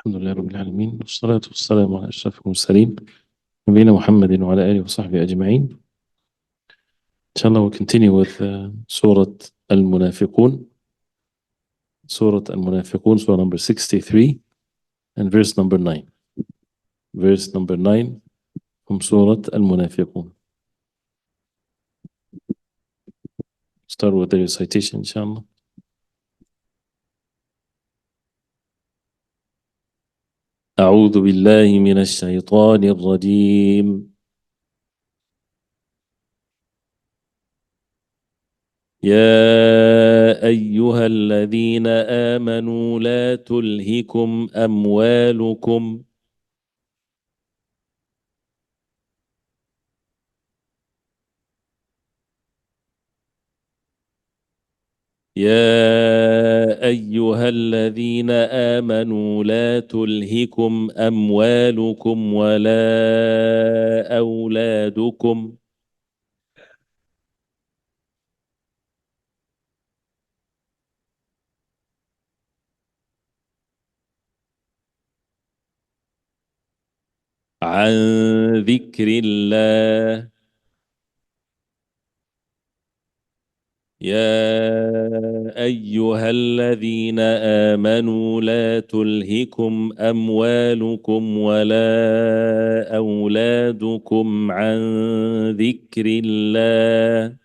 الحمد لله رب العالمين، والصلاة والسلام على أشرف المرسلين نبينا محمد وعلى آله وصحبه أجمعين. Inshallah, we'll continue with Surah Al-Munafiqoon. Surah Al-Munafiqoon, Surah number 63 and verse number 9. Verse number 9 from Surah Al-Munafiqoon. Start with the recitation, inshallah. أعوذ بالله من الشيطان الرجيم. يا أيها الذين آمنوا لا تلهكم أموالكم يا أيها الذين آمنوا لا تلهكم أموالكم ولا أولادكم عن ذكر الله. يا أيها الذين آمنوا لا تلهكم أموالكم ولا أولادكم عن ذكر الله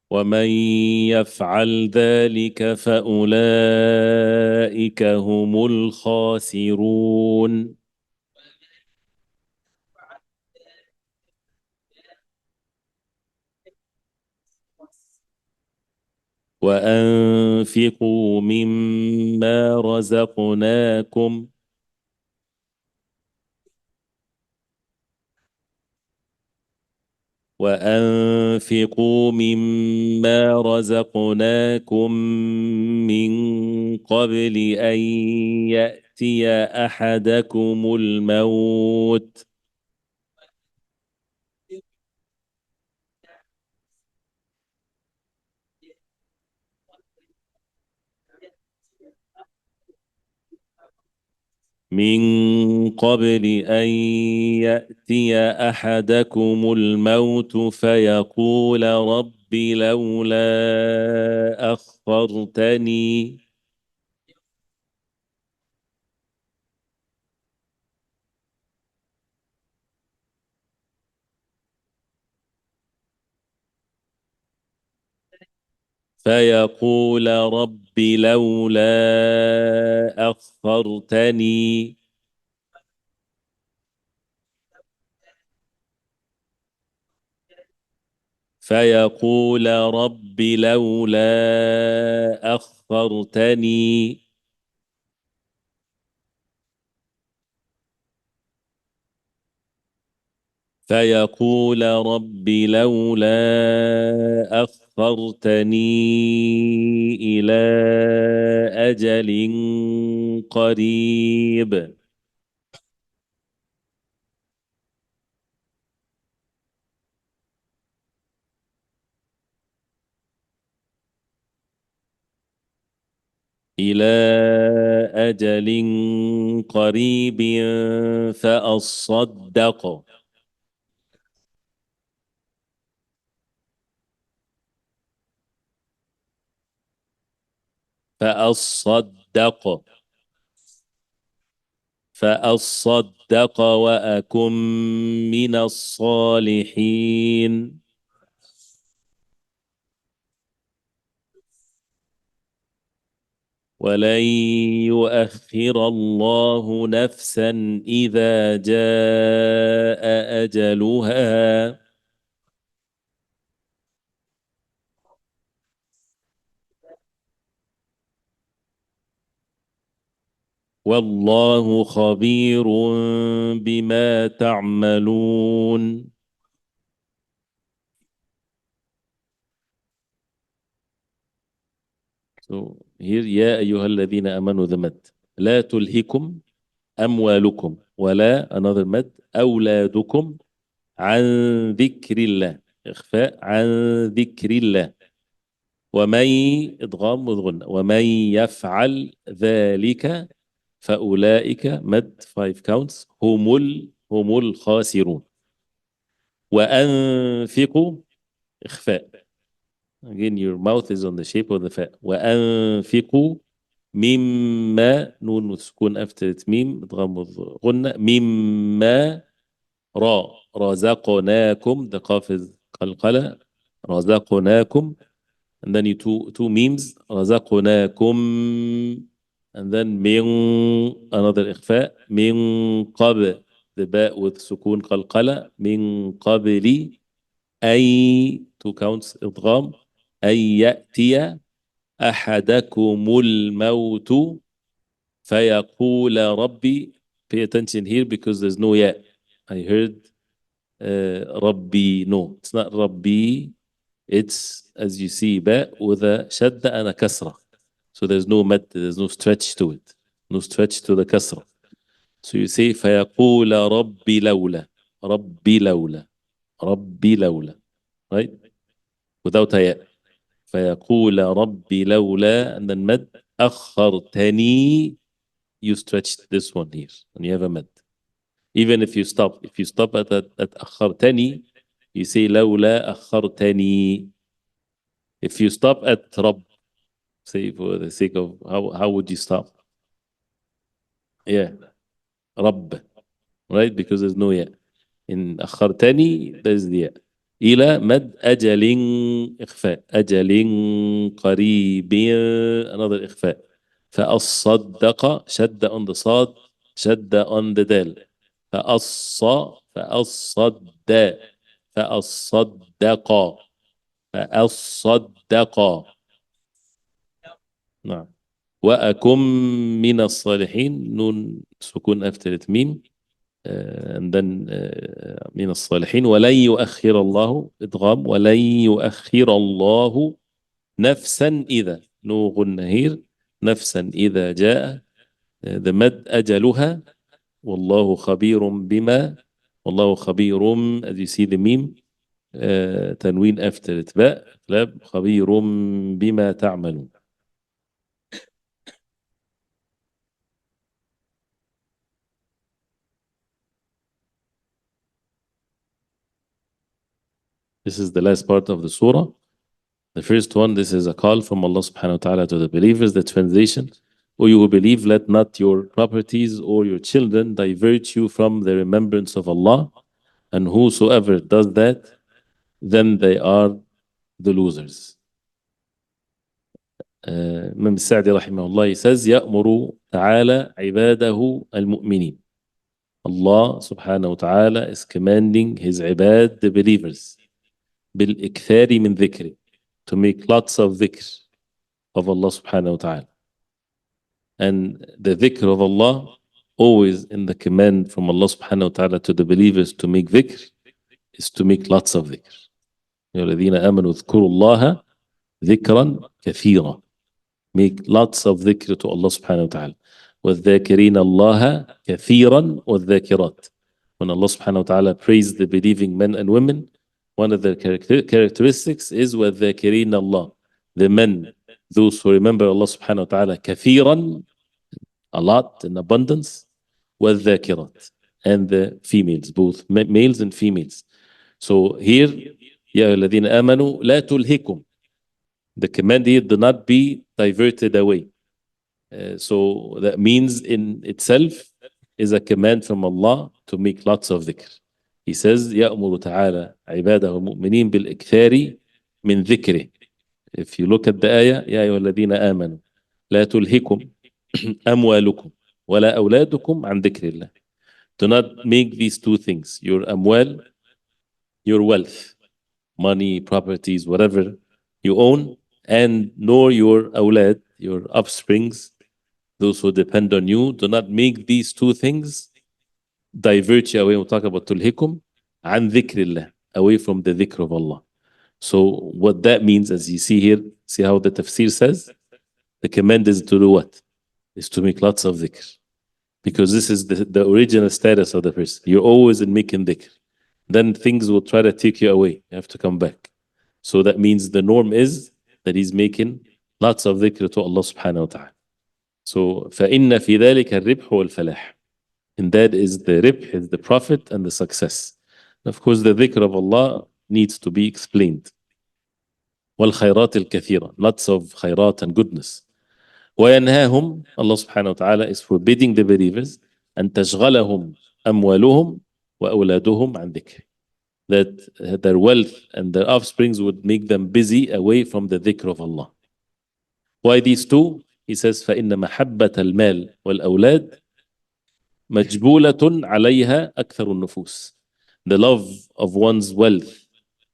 ومن يفعل ذلك فأولئك هم الخاسرون. وأنفقوا مما رزقناكم وأنفقوا مما رزقناكم من قبل أن يأتي أحدكم الموت من قبل أن يأتي أحدكم الموت فيقول رب لولا أخرتني فيقول رب لولا أخرتني فيقول رب لولا أخرتني فيقول رب لولا أخرتني إلى أجل قريب إلى أجل قريب فأصدق فأصدق فأصدق وأكن من الصالحين ولن يؤخر الله نفسا إذا جاء أجلها والله خبير بما تعملون. So here يا أيها الذين آمنوا ذمت لا تلهكم أموالكم ولا another مد أولادكم عن ذكر الله إخفاء عن ذكر الله ومن إدغام وغنى ومن يفعل ذلك فأولئك مد 5 counts هم الخاسرون وأنفقوا إخفاء again your mouth is on the shape of the فاء وأنفقوا مما نون وسكون after it ميم إدغام غنى مما رزقناكم the قاف is قلقلة رزقناكم and then you two memes رزقناكم and then من another إخفاء من قبل the باء with سكون قلقلة من قبل أي two counts إضغام أن يأتي أحدكم الموت فيقول ربي pay attention here because there's no ياء I heard ربي no it's not ربي it's as you see باء with a شدة and a كسرة so there's no مد there's no stretch to it no stretch to the كسرة so you say فيقول ربي لولا ربي لولا ربي لولا right without a ياء فيقول ربي لولا and then مد أخرتني you stretch this one here and you have a مد even if you stop at أخرتني you say لولا أخرتني if you stop at رب say for the sake of how would you stop yeah رب right because there's no ياء in أخرتني there's the ياء إلى مد أجل إخفاء أجل قريب another إخفاء فأصدق شد on the صاد شد on the دال فأصدق فأصدق نعم وأكن من الصالحين نون سكون after it ميم and then من الصالحين ولن يؤخر الله إدغام ولن يؤخر الله نفسا إذا نو غنة here نفسا إذا جاء the مد أجلها والله خبير بما والله خبير as you see the meme تنوين after it باء خبير بما تعملون This is the last part of the surah. The first one, this is a call from Allah subhanahu wa ta'ala to the believers. The translation, O you who believe, let not your properties or your children divert you from the remembrance of Allah, and whosoever does that, then they are the losers. Imam Sa'di rahimahullah, he says, يأمر تعالى عباده المؤمنين. Allah subhanahu wa ta'ala is commanding his ibad, the believers, بالإكثار من ذكره, to make lots of dhikr of Allah subhanahu wa ta'ala. And the dhikr of Allah, always in the command from Allah subhanahu wa ta'ala to the believers to make dhikr, is to make lots of dhikr. يا الذين آمنوا اذكروا الله ذكرا كثيرا. Make lots of dhikr to Allah subhanahu wa ta'ala. والذاكرين الله كثيرا والذاكرات. When Allah subhanahu wa ta'ala praised the believing men and women, one of their characteristics is وَالذَّاكِرِينَ Allah. The men, those who remember Allah subhanahu wa ta'ala كثيرا, a lot, in abundance, وَالذَّاكِرَات. And the females, both males and females. So here, يَا الَّذِينَ آمَنُوا لَا تُلْهِكُمْ. The command here, do not be diverted away. So that means in itself is a command from Allah to make lots of dhikr. He says, يأمر تعالى عباده المؤمنين بالإكثار من ذكره. If you look at the ayah, يا أيها الذين آمنوا لا تلهكم أموالكم ولا أولادكم عن ذكر الله. Do not make these two things, your أموال, your wealth, money, properties, whatever you own, and nor your أولاد, your offsprings, those who depend on you, do not make these two things divert you away. We'll talk about tulhikum عن ذكر الله, away from the dhikr of Allah. So what that means, as you see here, see how the tafsir says, the command is to do what? Is to make lots of dhikr. because this is the original status of the person. You're always in making dhikr. Then things will try to take you away. You have to come back. So that means the norm is that he's making lots of dhikr to Allah subhanahu wa ta'ala. So فَإِنَّ فِي ذَلِكَ الرِّبْحُ وَالْفَلَاحُ. And that is the ribh, is the profit and the success. Of course, the dhikr of Allah needs to be explained. وَالْخَيْرَاتِ الْكَثِيرَةِ. Lots of khayrat and goodness. وَيَنْهَاهُمْ. Allah subhanahu wa ta'ala is forbidding the believers أَن تَشْغَلَهُمْ أَمْوَالُهُمْ وَأَوْلَادُهُمْ عَنْ ذِكْرِ. That their wealth and their offsprings would make them busy away from the dhikr of Allah. Why these two? He says فإن محبة المال والأولاد مجبولة عليها أكثر النفوس. The love of one's wealth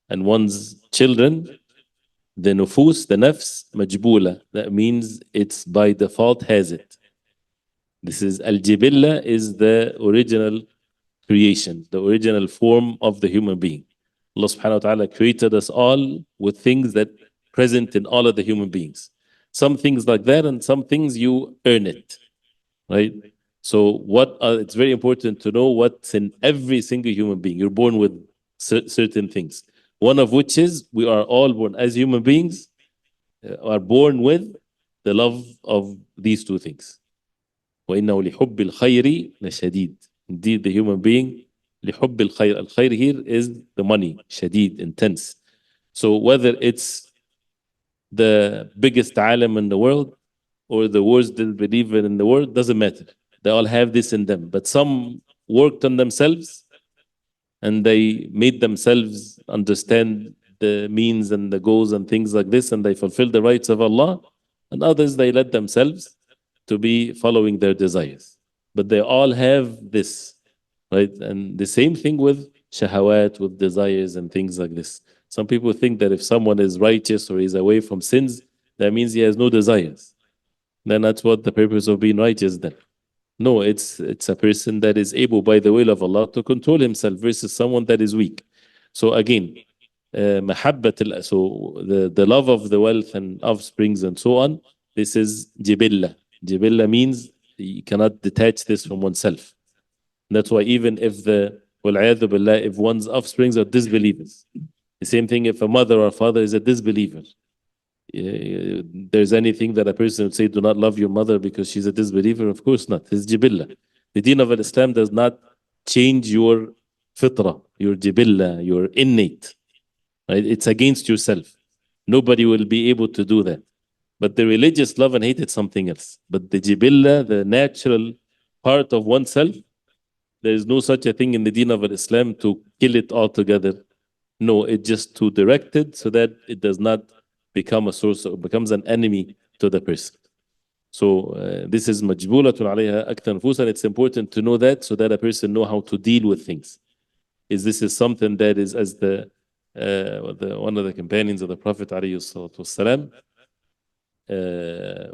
and one's children, the nufus, the nafs, مجبولة. That means it's by default has it. This is al-jibilla, is the original creation, the original form of the human being. Allah subhanahu wa ta'ala created us all with things that present in all of the human beings. Some things like that, and some things you earn it, right? So it's very important to know what's in every single human being. You're born with certain things. One of which is we are all born as human beings, are born with the love of these two things. وَإِنَّهُ لِحُبِّ الْخَيْرِ لَشَدِيد. Indeed, the human being, لِحُبِّ الْخَيْرِ. Al-khayr here is the money, shadid, intense. So whether it's the biggest alim in the world or the worst believer in the world, doesn't matter. They all have this in them. But some worked on themselves and they made themselves understand the means and the goals and things like this, and they fulfilled the rights of Allah. And others, they let themselves to be following their desires. But they all have this, right? And the same thing with shahawat, with desires and things like this. Some people think that if someone is righteous or is away from sins, that means he has no desires. Then that's what the purpose of being righteous then. No, it's a person that is able by the will of Allah to control himself versus someone that is weak. So again, mahabbat, so the love of the wealth and offsprings and so on, this is jibilla. Jibilla means you cannot detach this from oneself. That's why even if if one's offsprings are disbelievers, the same thing if a mother or father is a disbeliever, there's anything that a person would say, do not love your mother because she's a disbeliever? Of course not. It's jibillah. The deen of Islam does not change your fitra, your jibillah, your innate. Right? It's against yourself. Nobody will be able to do that. But the religious love and hate is something else. But the jibillah, the natural part of oneself, there is no such a thing in the deen of Islam to kill it altogether. No, it's just to direct it so that it does not become a source, or becomes an enemy to the person. So this is majbulatun alayha akthar nufus, and it's important to know that so that a person know how to deal with things. This is something that is, as one of the companions of the Prophet alayhi salatu wasalam,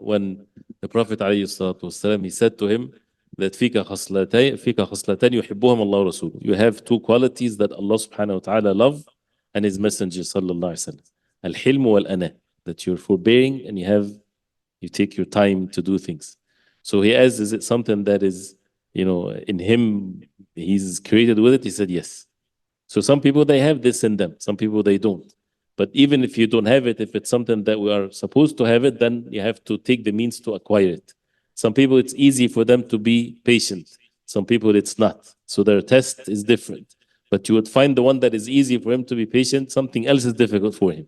when the Prophet alayhi salatu wasalam, he said to him that فيك خصلتين يحبهم الله ورسوله. You have two qualities that Allah subhanahu wa ta'ala love and His Messenger sallallahu alaihi wasallam. Al-hilm wal-ana, that you're forbearing and you take your time to do things. So he asked, is it something that is, in him, he's created with it? He said, yes. So some people, they have this in them. Some people, they don't. But even if you don't have it, if it's something that we are supposed to have it, then you have to take the means to acquire it. Some people, it's easy for them to be patient. Some people, it's not. So their test is different. But you would find the one that is easy for him to be patient, something else is difficult for him.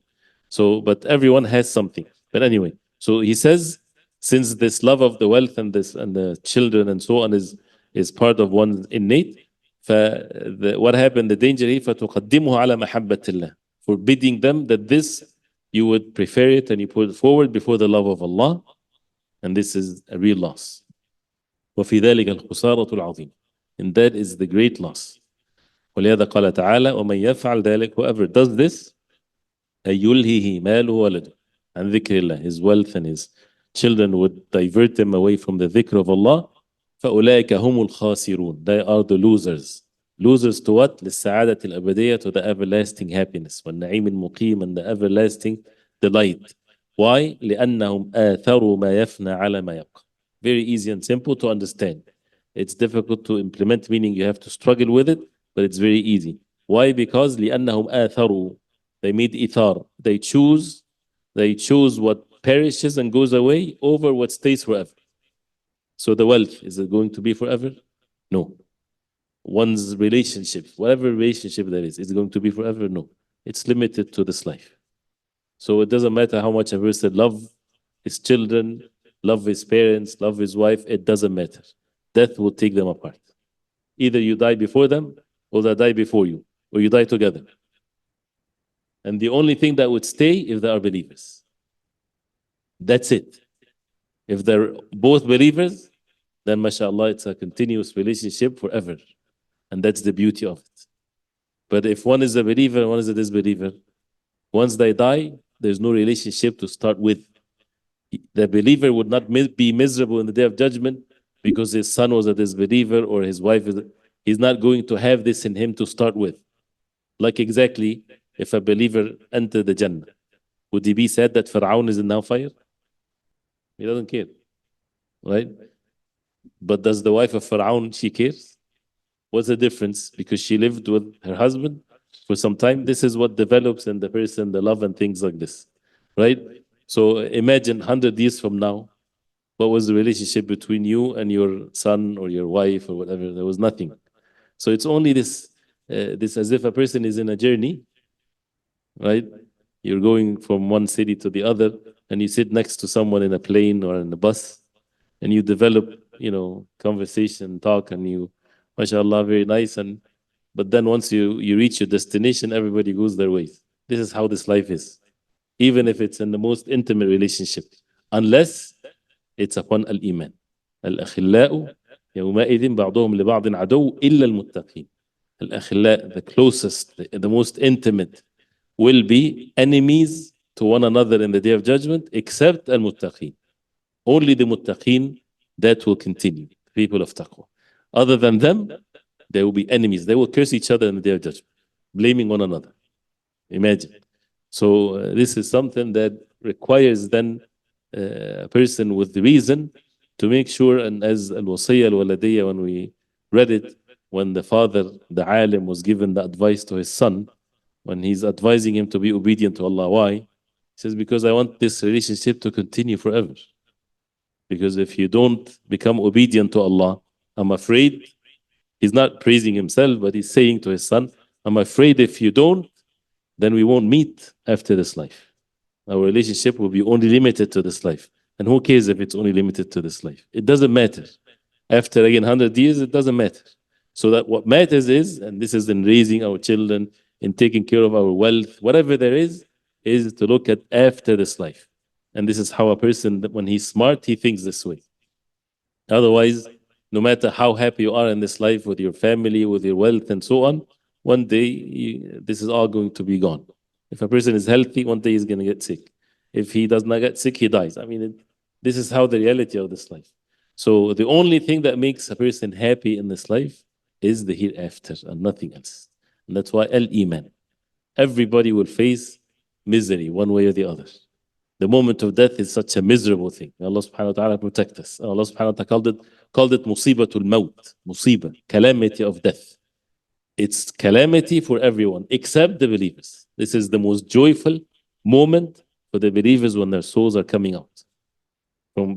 So, but everyone has something. But anyway, so he says, since this love of the wealth and the children and so on is part of one's innate, what happened, the danger here, فَتُقَدِّمُهُ عَلَى مَحَبَّةِ اللَّهِ, forbidding them that this, you would prefer it and you put it forward before the love of Allah, and this is a real loss. وَفِي ذَلِكَ الْخُسَارَةُ الْعَظِيمُ, and that is the great loss. وَلِهَذَا قَالَ تَعَالَى وَمَنْ يَفْعَلْ ذَلِكَ, whoever does this, يُلْهِهِ مَالُهُ وَلَدُهُ عَنْ ذِكْرِ اللَّهِ, his wealth and his children would divert him away from the dhikr of Allah. فَأُولَٰئِكَ هُمُ الْخَاسِرُونَ, they are the losers. Losers to what? لِلسَّعَادَةِ الْأَبَدِيَّةِ, to the everlasting happiness. وَالنَّعِيمِ الْمُقِيمِ, and the everlasting delight. Why? لِأَنَّهُمْ آثَرُوا مَا يَفْنَى عَلَى مَا يَبْقَى. Very easy and simple to understand. It's difficult to implement, meaning you have to struggle with it, but it's very easy. Why? Because لأنهم آثروا. They made إثار. They choose what perishes and goes away over what stays forever. So the wealth, is it going to be forever? No. One's relationship, whatever relationship there is it going to be forever? No. It's limited to this life. So it doesn't matter how much a person love his children, love his parents, love his wife, it doesn't matter. Death will take them apart. Either you die before them, or they die before you, or you die together. And the only thing that would stay if they are believers. That's it. If they're both believers, then mashallah, it's a continuous relationship forever. And that's the beauty of it. But if one is a believer and one is a disbeliever, once they die, there's no relationship to start with. The believer would not be miserable in the day of judgment because his son was a disbeliever or his wife is. He's not going to have this in him to start with. Like exactly if a believer entered the Jannah, would he be sad that Fir'aun is in now fire? He doesn't care, right? But does the wife of Fir'aun, she cares? What's the difference? Because she lived with her husband for some time. This is what develops in the person, the love and things like this, right? So imagine 100 years from now, what was the relationship between you and your son or your wife or whatever? There was nothing. So it's only this as if a person is in a journey, right? You're going from one city to the other, and you sit next to someone in a plane or in a bus, and you develop, conversation, talk, and you, mashallah, very nice. But then once you reach your destination, everybody goes their ways. This is how this life is, even if it's in the most intimate relationship, unless it's upon al-iman. الأخلاء يومئذ بعضهم لبعض عدو إلا المتقين. الأخلاء, the closest, the most intimate, will be enemies to one another in the day of judgment, except al-muttaqin. Only the muttaqin, that will continue, people of taqwa. Other than them, they will be enemies. They will curse each other in the day of judgment, blaming one another. Imagine. So this is something that requires then a person with the reason to make sure, and as al-wasiyya al-waladiyya, when we read it, when the father, the alim, was given the advice to his son, when he's advising him to be obedient to Allah. Why? He says, because I want this relationship to continue forever. Because if you don't become obedient to Allah, I'm afraid, he's not praising himself, but he's saying to his son, I'm afraid if you don't, then we won't meet after this life. Our relationship will be only limited to this life. And who cares if it's only limited to this life? It doesn't matter. After again 100 years, it doesn't matter. So that what matters is, and this is in raising our children, in taking care of our wealth, whatever there is to look at after this life. And this is how a person, when he's smart, he thinks this way. Otherwise, no matter how happy you are in this life with your family, with your wealth and so on, one day this is all going to be gone. If a person is healthy, one day he's going to get sick. If he does not get sick, he dies. I mean, this is how the reality of this life. So the only thing that makes a person happy in this life is the hereafter and nothing else. And that's why al-iman. Everybody will face misery one way or the other. The moment of death is such a miserable thing. May Allah subhanahu wa ta'ala protect us. Allah subhanahu wa ta'ala called it musibatul maut, musiba, calamity of death. It's calamity for everyone except the believers. This is the most joyful moment for the believers when their souls are coming out.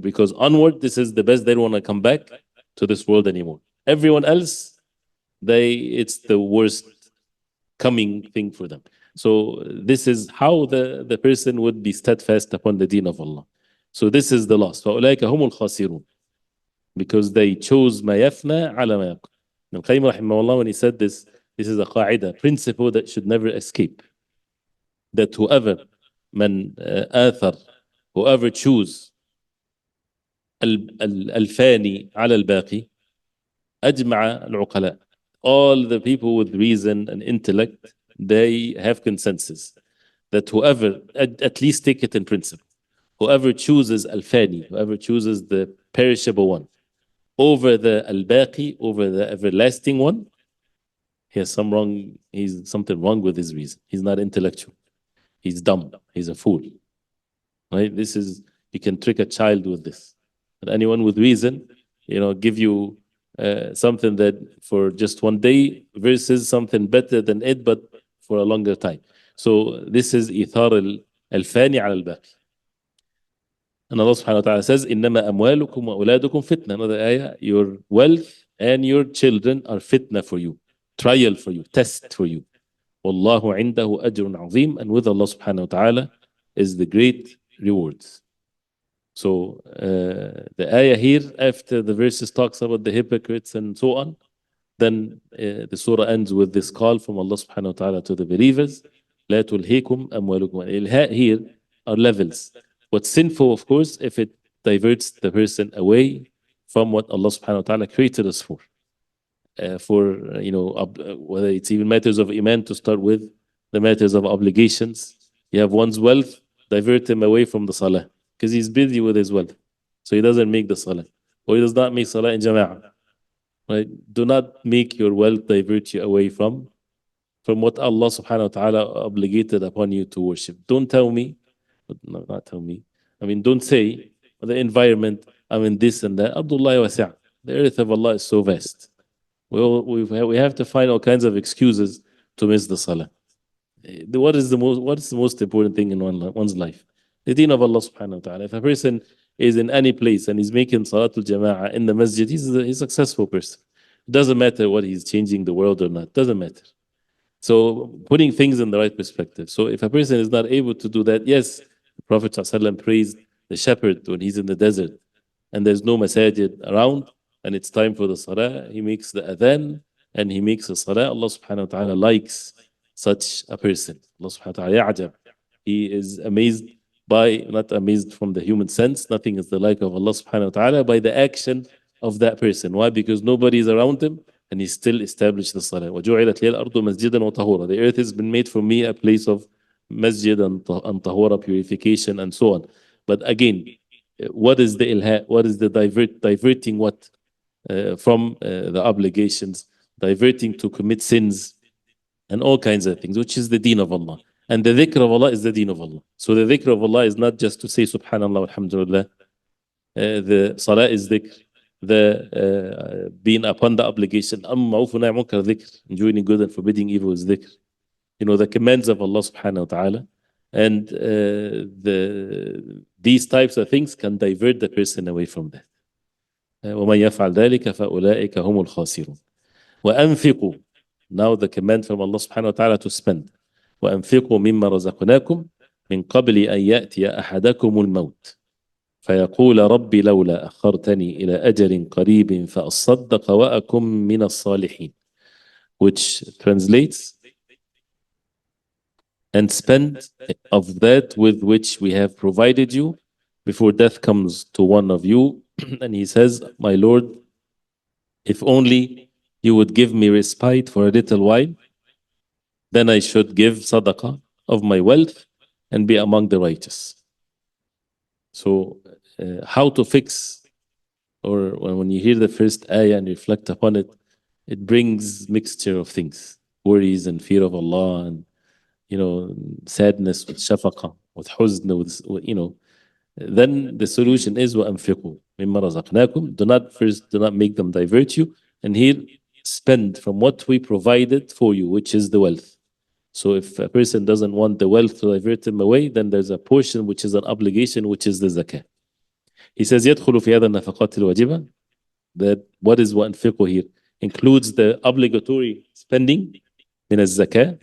Because onward, this is the best. They don't want to come back to this world anymore. Everyone else, it's the worst coming thing for them. So this is how the person would be steadfast upon the deen of Allah. So this is the loss. فَأُولَٰئِكَ هُمُ الْخَاسِرُونَ. Because they chose مَا يَفْنَى عَلَى مَا يَبْقَى. Ibn Qayyim rahimahullah, when he said this is a qaida, principle that should never escape. That whoever آثر, whoever choose الفاني على الباقي, أجمع العقلاء. All the people with reason and intellect, they have consensus that whoever, at least take it in principle, whoever chooses al-fani, whoever chooses the perishable one over the al-baqi, over the everlasting one, he's something wrong with his reason. He's not intellectual. He's dumb. He's a fool. Right? You can trick a child with this. And anyone with reason, give you something that for just one day versus something better than it but for a longer time. So this is إثار الفاني على الباقي. And Allah subhanahu wa ta'ala says, إِنَّمَا أَمْوَالُكُمْ وَأَوْلَادُكُمْ fitna. Another ayah, your wealth and your children are fitna for you, trial for you, test for you. وَاللَّهُ عِنْدَهُ أَجْرٌ عَظِيم. And with Allah subhanahu wa ta'ala is the great rewards. So the ayah here, after the verses talks about the hypocrites and so on, then the surah ends with this call from Allah subhanahu wa ta'ala to the believers. لا تلهيكم أموالكم. الإلهاء here are levels. What's sinful, of course, if it diverts the person away from what Allah subhanahu wa ta'ala created us for. Whether it's even matters of iman to start with, the matters of obligations. You have one's wealth, divert him away from the salah because he's busy with his wealth. So he doesn't make the salah. Or he does not make salah in jama'ah. Right? Do not make your wealth divert you away from what Allah subhanahu wa ta'ala obligated upon you to worship. Don't tell me, no, not tell me. I mean, don't say the environment, I mean this and that. Abdullah wasi'. The earth of Allah is so vast. We have to find all kinds of excuses to miss the salah. What is the most important thing in one's life? The deen of Allah subhanahu wa ta'ala. If a person is in any place and he's making salatul jama'ah in the masjid, he's a successful person. It doesn't matter what he's changing the world or not. Doesn't matter. So putting things in the right perspective. So if a person is not able to do that, yes, the Prophet ﷺ praised the shepherd when he's in the desert and there's no masajid around and it's time for the salah, he makes the adhan and he makes the salah. Allah subhanahu wa ta'ala likes such a person. Allah subhanahu wa ta'ala ya'jab. He is amazed by, not amazed from the human sense, nothing is the like of Allah subhanahu wa ta'ala, by the action of that person. Why? Because nobody is around him and he still established the salah. وَجُعِلَتْ لِيَ الْأَرْضُ مَسْجِدًا وَطَهُورًا. The earth has been made for me a place of masjid and tahura, purification and so on. But again, what is the ilha? What is the diverting what? From the obligations, diverting to commit sins and all kinds of things, which is the deen of Allah. And the dhikr of Allah is the deen of Allah. So the dhikr of Allah is not just to say subhanallah, alhamdulillah. The salah is dhikr. The being upon the obligation, enjoining good and forbidding evil is dhikr. The commands of Allah subhanahu wa ta'ala. And these types of things can divert the person away from that. وَمَنْ يَفْعَلْ ذَلِكَ فَأُولَٰئِكَ هُمُ الْخَاسِرُونَ. وَأَنْفِقُوا. Now the command from Allah subhanahu wa ta'ala to spend. وَأَنْفِقُوا مِمَّا رَزَقْنَاكُمْ مِنْ قَبْلِ أَنْ يَأْتِيَ أَحَدَكُمُ الْمَوْتِ فيقول رب لولا أخرتني إلى أجل قريب فأصدق وأكن من الصالحين, which translates, and spend of that with which we have provided you before death comes to one of you. And he says, my Lord, if only you would give me respite for a little while, then I should give sadaqah of my wealth and be among the righteous. So how to fix, or when you hear the first ayah and reflect upon it, it brings mixture of things, worries and fear of Allah, and sadness with shafaqah, with huzn, with then the solution is وَأَنْفِقُوا مِمَّا رَزَقْنَاكُمْ. Do not make them divert you. And here, spend from what we provided for you, which is the wealth. So if a person doesn't want the wealth to divert him away, then there's a portion which is an obligation, which is the zakah. He says, يَدْخُلُ فِي هَذَا النَّفَقَاتِ الْوَاجِبَةِ. That what is وَأَنْفِقُوا here? Includes the obligatory spending من الزكاة,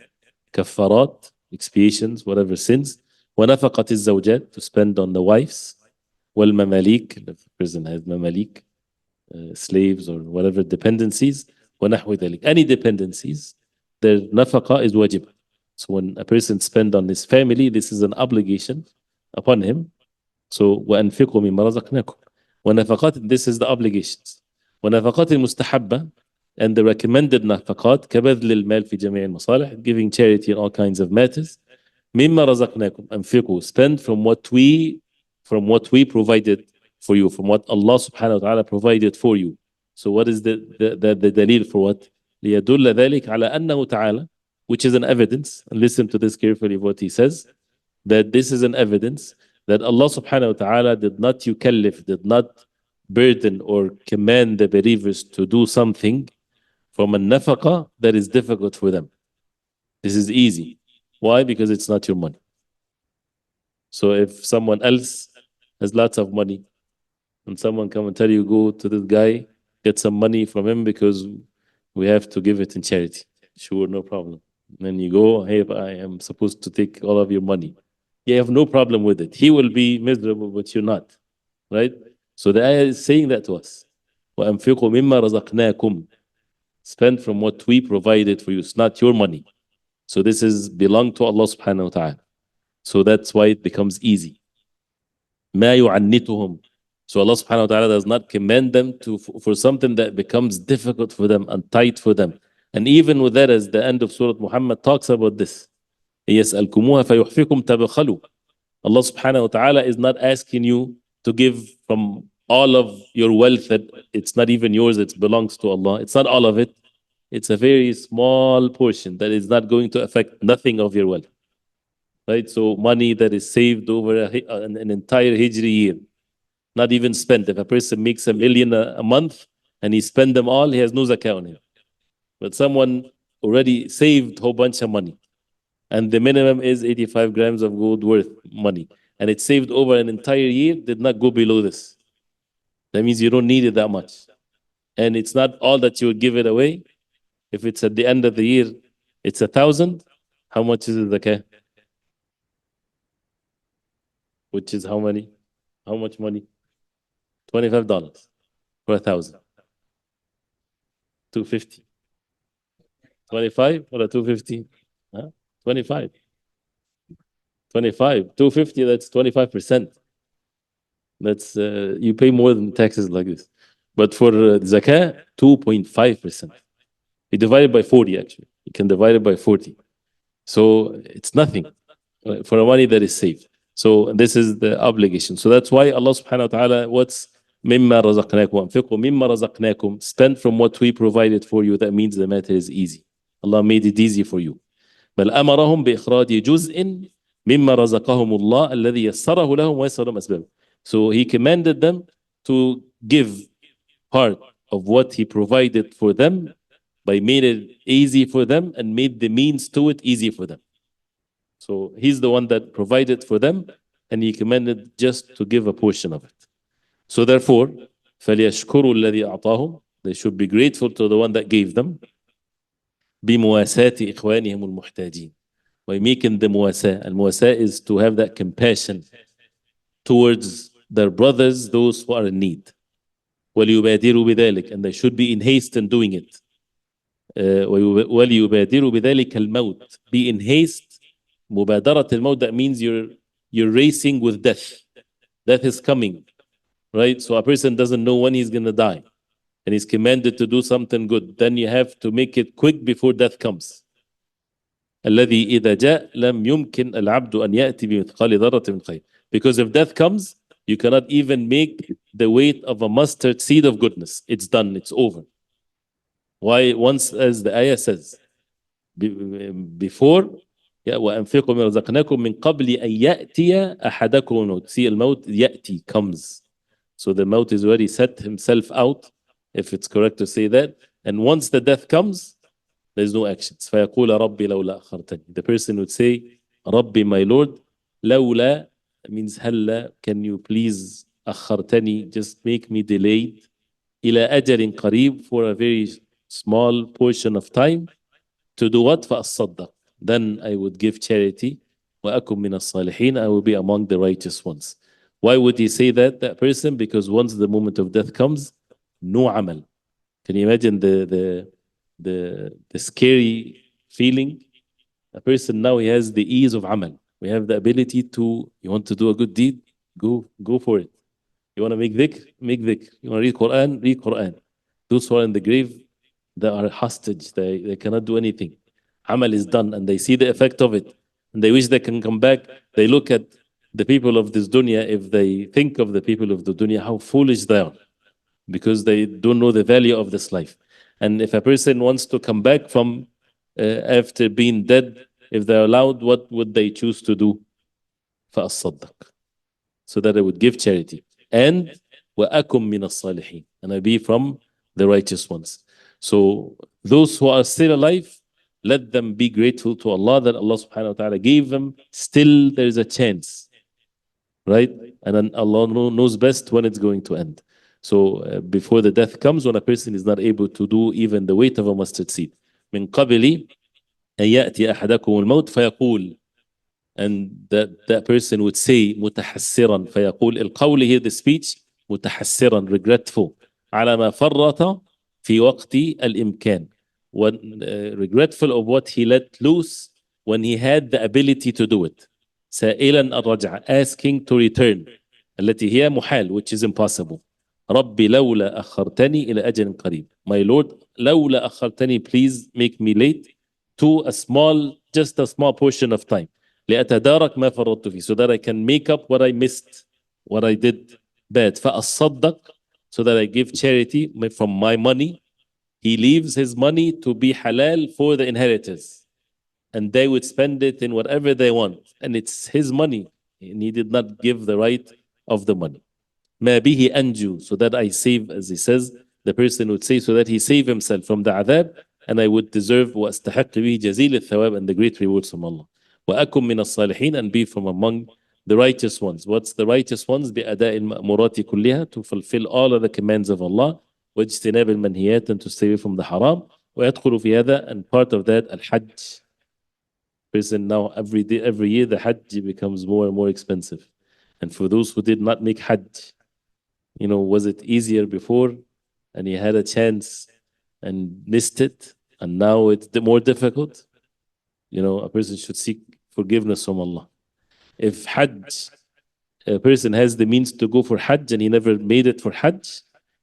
كفارات, expiations, whatever sins. ونفقة الزوجات, to spend on the wives. والمماليك, if the person has mamalik, slaves or whatever dependencies. ونحو ذلك, any dependencies, their nafaqa is wajib. So when a person spend on his family, this is an obligation upon him. So وأنفقوا مما رزقناكم. ونفقات, this is the obligations. ونفقات المستحبة, and the recommended nafaqat, كبذل المال في جميع المصالح, giving charity in all kinds of matters. مما رزقناكم أنفقوا, spend from what we provided for you, from what Allah subhanahu wa ta'ala provided for you. So what is the dalil for what? ليدل ذلك على أنه تعالى, which is an evidence, and listen to this carefully what he says, that this is an evidence that Allah subhanahu wa ta'ala did not yukallif, did not burden or command the believers to do something from a nafaqah that is difficult for them. This is easy. Why? Because it's not your money. So if someone else has lots of money and someone come and tell you, go to this guy, get some money from him because we have to give it in charity. Sure, no problem. Then you go, hey, I am supposed to take all of your money. You have no problem with it. He will be miserable, but you're not. Right? So the ayah is saying that to us. وَأَنفِقُوا مِمَّا رَزَقْنَاكُمْ. Spend from what we provided for you. It's not your money. So this is belong to Allah subhanahu wa ta'ala. So that's why it becomes easy. مَا يُعَنِّتُهُمْ. So Allah subhanahu wa ta'ala does not commend them for something that becomes difficult for them and tight for them. And even with that, as the end of Surah Muhammad talks about this, يَسْأَلْكُمُوهَا فَيُحْفِكُمْ تَبْخَلُوا. Allah subhanahu wa ta'ala is not asking you to give from all of your wealth that it's not even yours, it belongs to Allah. It's not all of it. It's a very small portion that is not going to affect nothing of your wealth. Right? So money that is saved over an entire Hijri year, not even spent. If a person makes $1 million a month and he spend them all, he has no zakah on him. But someone already saved a whole bunch of money, and the minimum is 85 grams of gold worth money, and it's saved over an entire year, did not go below this. That means you don't need it that much. And it's not all that you would give it away. If it's at the end of the year, it's 1,000. How much is the zakah? Which is how many? How much money? $25 for 1,000. 250. 25 or 250? Huh? 25. 25. 250, that's 25%. That's you pay more than taxes like this. But for zakah, 2.5%. You divide it by 40 actually. You can divide it by 40. So it's nothing for a money that is saved. So this is the obligation. So that's why Allah subhanahu wa ta'ala, what's مِمَّا رَزَقْنَاكُمْ وَأَنفِقُوا مِمَّا رَزَقْنَاكُمْ. Spend from what we provided for you. That means the matter is easy. Allah made it easy for you. بل أمرهم بإخراج جزء مما رزقهم الله الذي يسره لهم ويسر لهم أسبابه. So he commanded them to give part of what he provided for them by made it easy for them and made the means to it easy for them. So he's the one that provided for them, and he commanded just to give a portion of it. So therefore, فَلْيَشْكُرُوا الَّذِي أَعْطَاهُمْ. They should be grateful to the one that gave them. بِمُوَاسَاةِ إِخْوَانِهِمُ الْمُحْتَاجِينَ. By making the muwasa. And muwasa is to have that compassion towards their brothers, those who are in need. وَلْيُبَادِرُوا بِذَلِكَ. And they should be in haste in doing it. وَلْيُبَادِرُوا بِذَلِكَ الْمَوْتِ. Be in haste. مُبَادَرَةِ الْمَوْتِ. That means you're racing with death. Death is coming. Right? So a person doesn't know when he's going to die. And he's commanded to do something good. Then you have to make it quick before death comes. الذي إذا جاء لم يمكن العبد أن يأتي بمثقال ذرة من خير. Because if death comes, you cannot even make the weight of a mustard seed of goodness. It's done. It's over. Why? Once, as the ayah says, before, وأنفقوا مما رزقناكم من قبل أن يأتي أحدكم الموت. See, الموت يأتي, comes. So the maut is already set himself out, if it's correct to say that. And once the death comes, there's no actions. فيقول ربي لولا أخرتني. The person would say, ربي, my Lord, لولا means هلا, can you please أخرتني, just make me delayed, إلى أجل قريب, for a very small portion of time, to do what? فأصدق. Then I would give charity. وأكن من الصالحين. I will be among the righteous ones. Why would he say that person? Because once the moment of death comes, no amal. Can you imagine the scary feeling? A person now, he has the ease of amal. We have the ability to, you want to do a good deed, go for it. You want to make dhikr, make dhikr. You want to read Quran, read Quran. Those who are in the grave, they are hostage. They cannot do anything. Amal is done, and they see the effect of it, and they wish they can come back. They look at the people of this dunya. If they think of the people of the dunya, how foolish they are, because they don't know the value of this life. And if a person wants to come back from after being dead, if they're allowed, what would they choose to do? فَأَصَّدَّقْ. So that they would give charity. And وَأَكُمْ مِنَ الصَّالِحِينَ, and I be from the righteous ones. So those who are still alive, let them be grateful to Allah that Allah subhanahu wa ta'ala gave them. Still there is a chance, right? And then Allah knows best when it's going to end. So before the death comes, when a person is not able to do even the weight of a mustard seed, من قبل أن يأتي أحدكم الموت فيقول, and that person would say متحسرا, فيقول, القول here, the speech, متحسرا, regretful, على ما فرط في وقت الإمكان, when, regretful of what he let loose when he had the ability to do it. سائلا الرجعة, asking to return, التي هي محال, which is impossible. ربي لولا أخرتني إلى أجل قريب, my Lord, لولا أخرتني, please make me late to a small, just a small portion of time. لأتدارك ما فرطت فيه, so that I can make up what I missed, what I did bad. فأصدق, so that I give charity from my money. He leaves his money to be halal for the inheritors, and they would spend it in whatever they want, and it's his money, and he did not give the right of the money. ما به أنجو, so that I save, as he says, the person would say, so that he save himself from the adhab, and I would deserve وأستحق به جزيل الثواب and the great rewards from Allah. وأكن من الصالحين, and be from among the righteous ones. What's the righteous ones? بأداء المأمورات كلها, to fulfill all of the commands of Allah, واجتناب المنهيات, and to stay away from the haram. ويدخل في هذا, and part of that, الحج. Person now, every day, every year, the hajj becomes more and more expensive. And for those who did not make hajj, you know, was it easier before and he had a chance and missed it, and now it's more difficult? You know, a person should seek forgiveness from Allah. If Hajj, a person has the means to go for Hajj and he never made it for Hajj,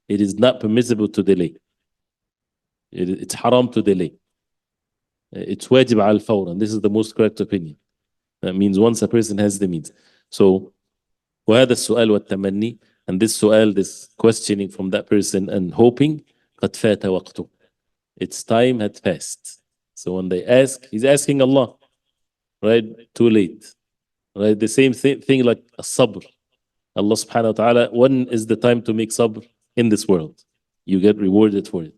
it is not permissible to delay. It's haram to delay. It's wajib al-fawr, and this is the most correct opinion. That means once a person has the means. So, وهذا السؤال والتمني, and this su'al, this questioning from that person and hoping, قد فات وقته. Its time had passed. So when they ask, he's asking Allah, right? Too late. Right? The same thing like a sabr. Allah subhanahu wa ta'ala, when is the time to make sabr? In this world. You get rewarded for it.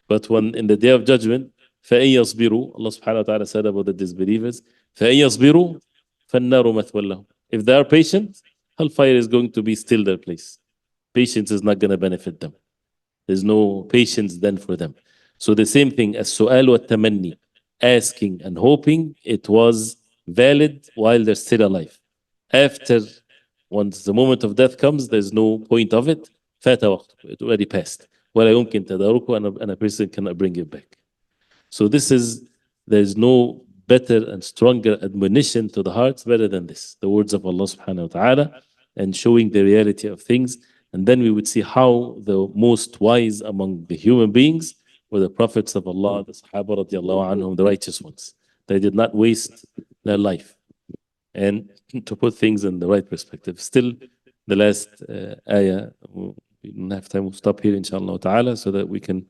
But when in the day of judgment, فَإِن يَصْبِرُوا, Allah subhanahu wa ta'ala said about the disbelievers, فَإِن يَصْبِرُوا فَالنَّارُ مَثْوًى لَهُمْ. If they are patient, hellfire is going to be still their place. Patience is not going to benefit them. There's no patience then for them. So the same thing as su'al wa tamanni, asking and hoping, it was valid while they're still alive. After, once the moment of death comes, there's no point of it. فات وقته, it already passed. ولا يمكن تداركه, and a person cannot bring it back. So there's no better and stronger admonition to the hearts better than this, the words of Allah subhanahu wa ta'ala, and showing the reality of things. And then we would see how the most wise among the human beings were the prophets of Allah, the Sahaba radiallahu anhum, the righteous ones. They did not waste their life. And to put things in the right perspective. Still, the last ayah, we don't have time, we'll stop here inshallah ta'ala, so that we can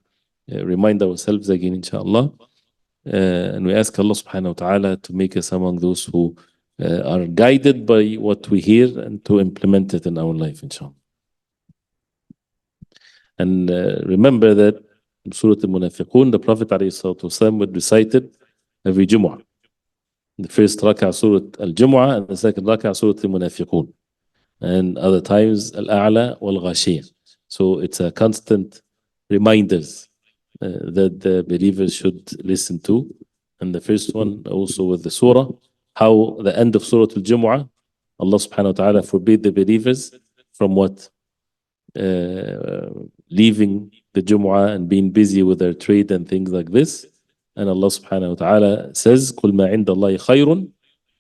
remind ourselves again inshallah. And we ask Allah subhanahu wa ta'ala to make us among those who are guided by what we hear and to implement it in our life inshallah. And remember that in Surah Al-Munafiqoon, the Prophet ﷺ would recite it every Jumu'ah. The first rak'ah Surah Al-Jumu'ah, and the second rak'ah Surah Al-Munafiqoon. And other times Al-A'la wal-Ghashiyah. So it's a constant reminders that the believers should listen to. And the first one also with the surah, how the end of Surah Al-Jumu'ah, Allah subhanahu wa ta'ala forbid the believers from what? Leaving the Jumu'ah and being busy with their trade and things like this. And Allah subhanahu wa ta'ala says, قُلْ مَا عِنْدَ اللَّهِ خَيْرٌ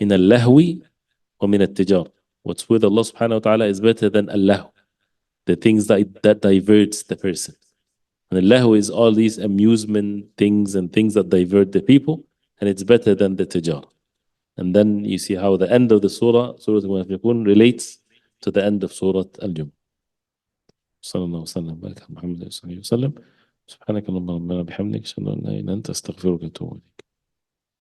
مِنَ اللَّهْوِ وَمِنَ التِّجَارِ. What's with Allah subhanahu wa ta'ala is better than Allah, the things that diverts the person. And Allah is all these amusement things and things that divert the people, and it's better than the tijar. And then you see how the end of the surah, Surah Al-Munafiqoon, relates to the end of Surah Al-Jumu'ah. صلى الله وسلم وبارك على محمد وصحبه وسلم. سبحانك اللهم ربنا بحمدك أشهد أن لا إله إلا أنت أستغفرك وأتوب إليك.